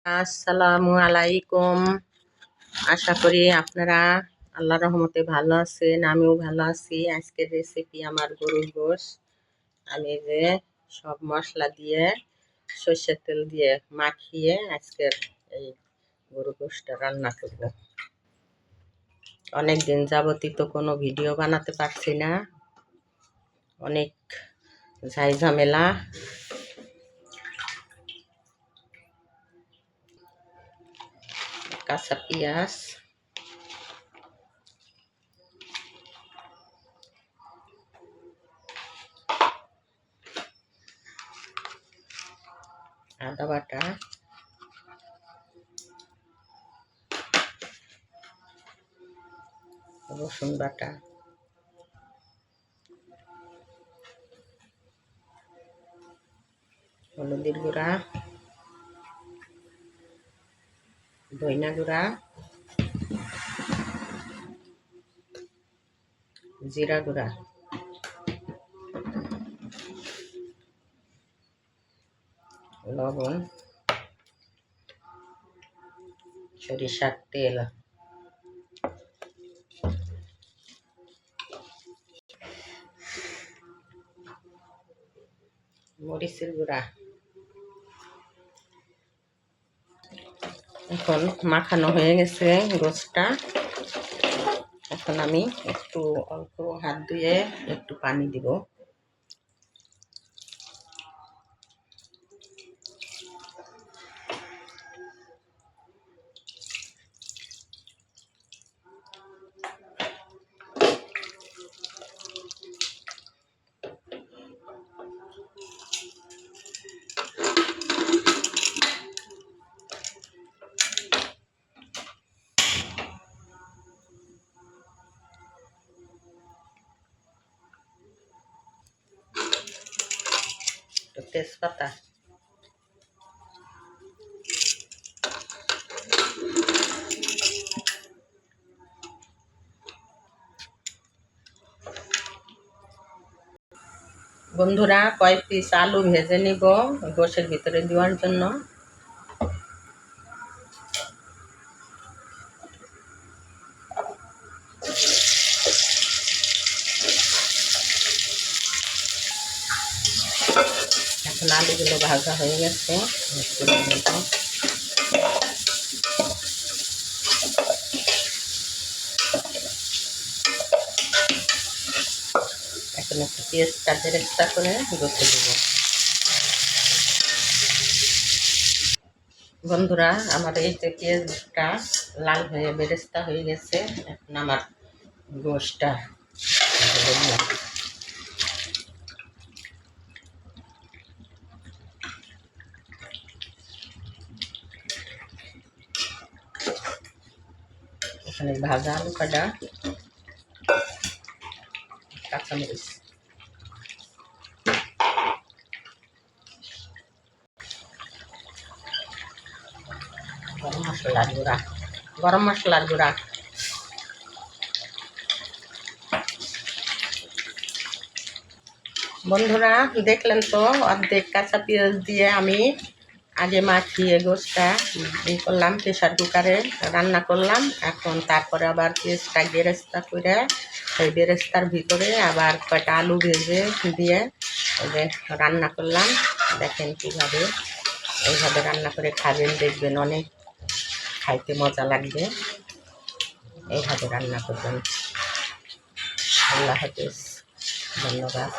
আসসালামু আলাইকুম। আশা করি আপনারা আল্লাহর রহমতে ভালো আছেন, আমিও ভালো আছি। আজকের রেসিপি আমার গরুর গোশ। আমি যে সব মশলা দিয়ে সর্ষের তেল দিয়ে মাখিয়ে আজকের এই গরুর গোশটা রান্না করব। অনেক দিন যাবতই তো কোনো ভিডিও বানাতে পারছি না, অনেক ঝাই ঝামেলা। কাঁচা পেঁয়াজ, আদা বাটা, রসুন বাটা, হলুদের গুঁড়া, ধইনা গুঁড়া, জিরা গুঁড়া, লবণ, সরিষার তেল, মরিচের গুঁড়া। এখন মাখানো হয়ে গেছে গোশটা। এখন আমি একটু অল্প হাত ধুয়ে একটু পানি দিব। তেজপাতা, বন্ধুরা কয়েক পিস আলু ভেজে নিব গোশের ভিতরে দেওয়ার জন্য। এখন আলুগুলো ভাজা হয়ে গেছে, এখন একটু পেঁয়াজটা বেরেস্তা করে গোছে দেব। বন্ধুরা আমার এই যে পেঁয়াজটা লাল হয়ে বেরেস্তা হয়ে গেছে, এখন আমার গোশটা এখানে ভাজা আলু কাটা, কাঁচামরিচ, গরম মশলার গুঁড়া, গরম মশলার গুঁড়া, বন্ধুরা দেখলেন তো অর্ধেক কাঁচা পেঁয়াজ দিয়ে আমি আগে মাখিয়ে গোশটা করলাম, প্রেশার কুকারে রান্না করলাম। এখন তারপরে আবার পেঁয়াজটা বেরেস্তা করে সেই বেরেস্তার ভিতরে আবার কয়টা আলু ভেজে দিয়ে রান্না করলাম। দেখেন কীভাবে, এইভাবে রান্না করে খাবেন, দেখবেন অনেক খাইতে মজা লাগবে। এইভাবে রান্না করবেন। আল্লাহ হাফেজ, ধন্যবাদ।